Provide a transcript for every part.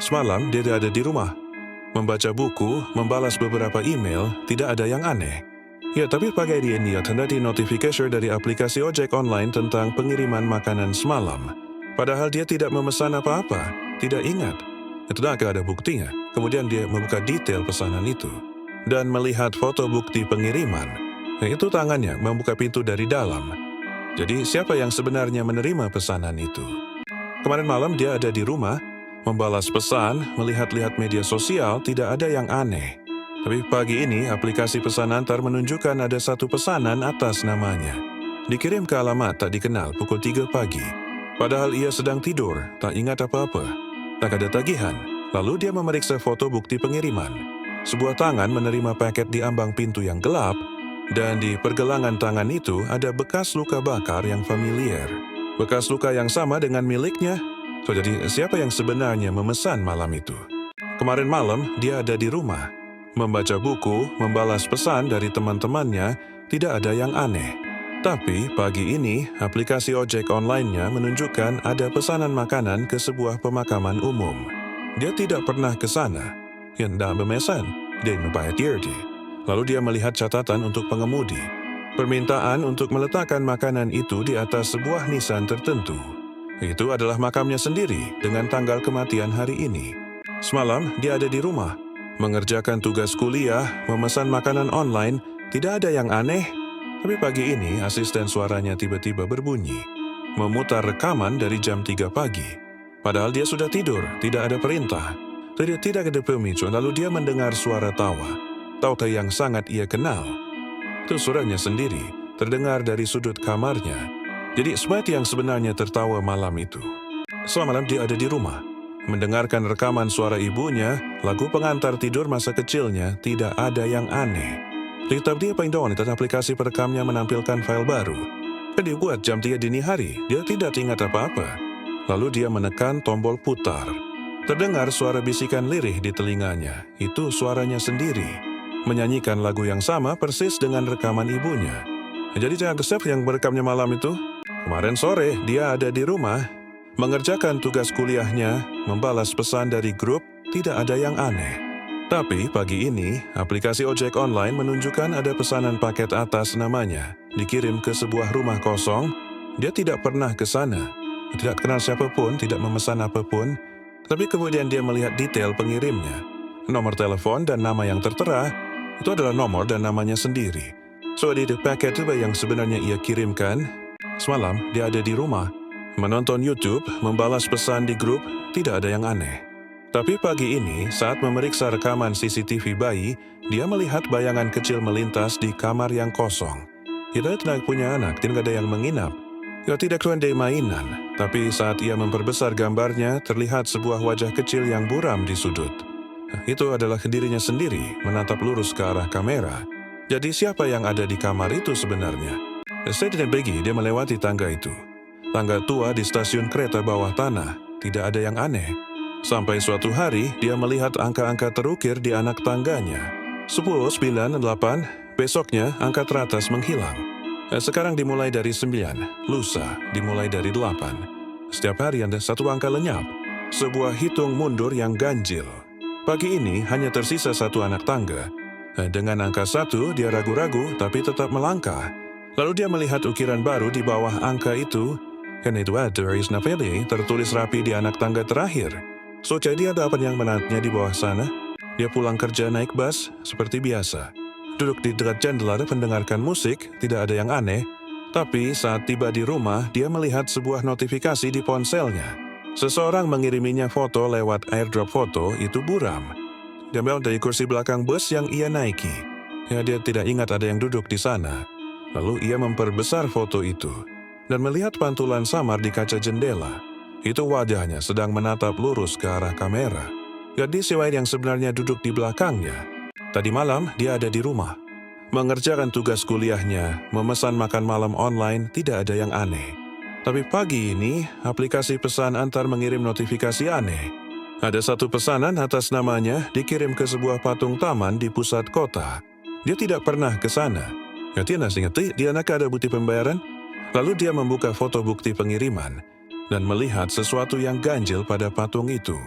Semalam dia ada di rumah, membaca buku, membalas beberapa email, tidak ada yang aneh. Ya, tapi pagi ini dia tanda di notifikasi dari aplikasi ojek online tentang pengiriman makanan semalam. Padahal dia tidak memesan apa-apa, tidak ingat. Itu agak ada buktinya. Kemudian dia membuka detail pesanan itu dan melihat foto bukti pengiriman. Nah, itu tangannya membuka pintu dari dalam. Jadi siapa yang sebenarnya menerima pesanan itu? Kemarin malam dia ada di rumah, membalas pesan, melihat-lihat media sosial, tidak ada yang aneh. Tapi pagi ini aplikasi pesan antar menunjukkan ada satu pesanan atas namanya. Dikirim ke alamat tak dikenal pukul 3 pagi. Padahal ia sedang tidur, tak ingat apa-apa. Tak ada tagihan. Lalu dia memeriksa foto bukti pengiriman. Sebuah tangan menerima paket di ambang pintu yang gelap, dan di pergelangan tangan itu ada bekas luka bakar yang familiar. Bekas luka yang sama dengan miliknya. So, jadi siapa yang sebenarnya memesan malam itu? Kemarin malam dia ada di rumah, membaca buku, membalas pesan dari teman-temannya, tidak ada yang aneh. Tapi pagi ini aplikasi ojek online-nya menunjukkan ada pesanan makanan ke sebuah pemakaman umum. Dia tidak pernah ke sana. Yang tidak memesan, dia membayar diri. Lalu dia melihat catatan untuk pengemudi. Permintaan untuk meletakkan makanan itu di atas sebuah nisan tertentu. Itu adalah makamnya sendiri dengan tanggal kematian hari ini. Semalam dia ada di rumah, mengerjakan tugas kuliah, memesan makanan online, tidak ada yang aneh. Tapi pagi ini asisten suaranya tiba-tiba berbunyi, memutar rekaman dari jam 3 pagi. Padahal dia sudah tidur, tidak ada perintah. Tidak ada pemicu, lalu dia mendengar suara tawa. Tawa yang sangat ia kenal. Itu suaranya sendiri, terdengar dari sudut kamarnya. Jadi seperti yang sebenarnya tertawa malam itu. Semalam dia ada di rumah, mendengarkan rekaman suara ibunya, lagu pengantar tidur masa kecilnya, tidak ada yang aneh. Tetap dia paling doang, dan aplikasi perekamnya menampilkan file baru. Dia buat jam 3 dini hari, dia tidak ingat apa-apa. Lalu dia menekan tombol putar. Terdengar suara bisikan lirih di telinganya, itu suaranya sendiri. Menyanyikan lagu yang sama persis dengan rekaman ibunya. Jadi jangan kesep yang berekamnya malam itu. Kemarin sore dia ada di rumah, mengerjakan tugas kuliahnya, membalas pesan dari grup, tidak ada yang aneh. Tapi pagi ini, aplikasi ojek online menunjukkan ada pesanan paket atas namanya, dikirim ke sebuah rumah kosong. Dia tidak pernah ke sana, tidak kenal siapapun, tidak memesan apapun. Tapi kemudian dia melihat detail pengirimnya. Nomor telepon dan nama yang tertera, itu adalah nomor dan namanya sendiri. So, di paket itu yang sebenarnya ia kirimkan. Semalam, dia ada di rumah, menonton YouTube, membalas pesan di grup, tidak ada yang aneh. Tapi pagi ini, saat memeriksa rekaman CCTV bayi, dia melihat bayangan kecil melintas di kamar yang kosong. Kita tidak punya anak, tidak ada yang menginap. Ya, tidak pandai mainan, tapi saat ia memperbesar gambarnya, terlihat sebuah wajah kecil yang buram di sudut. Itu adalah dirinya sendiri, menatap lurus ke arah kamera. Jadi siapa yang ada di kamar itu sebenarnya? Saya tidak pergi, dia melewati tangga itu. Tangga tua di stasiun kereta bawah tanah, tidak ada yang aneh. Sampai suatu hari, dia melihat angka-angka terukir di anak tangganya. 10, 9, 8, besoknya angka teratas menghilang. Sekarang dimulai dari 9, lusa dimulai dari 8. Setiap hari ada satu angka lenyap, sebuah hitung mundur yang ganjil. Pagi ini hanya tersisa satu anak tangga. Dengan angka 1, dia ragu-ragu tapi tetap melangkah. Lalu dia melihat ukiran baru di bawah angka itu. Kan itu there is nothing, tertulis rapi di anak tangga terakhir. So, jadi ada apa yang menantinya di bawah sana? Dia pulang kerja naik bus, seperti biasa. Duduk di dekat jendela mendengarkan musik, tidak ada yang aneh. Tapi saat tiba di rumah, dia melihat sebuah notifikasi di ponselnya. Seseorang mengiriminya foto lewat airdrop foto, itu buram. Dia ambil dari kursi belakang bus yang ia naiki. Ya, dia tidak ingat ada yang duduk di sana. Lalu ia memperbesar foto itu dan melihat pantulan samar di kaca jendela. Itu wajahnya sedang menatap lurus ke arah kamera. Gadis yang sebenarnya duduk di belakangnya. Tadi malam dia ada di rumah, mengerjakan tugas kuliahnya, memesan makan malam online, tidak ada yang aneh. Tapi pagi ini, aplikasi pesan antar mengirim notifikasi aneh. Ada satu pesanan atas namanya dikirim ke sebuah patung taman di pusat kota. Dia tidak pernah ke sana. Dia nak ada bukti pembayaran. Lalu dia membuka foto bukti pengiriman dan melihat sesuatu yang ganjil pada patung itu.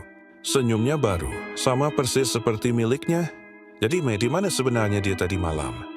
Senyumnya baru, sama persis seperti miliknya. Jadi Mei, di mana sebenarnya dia tadi malam?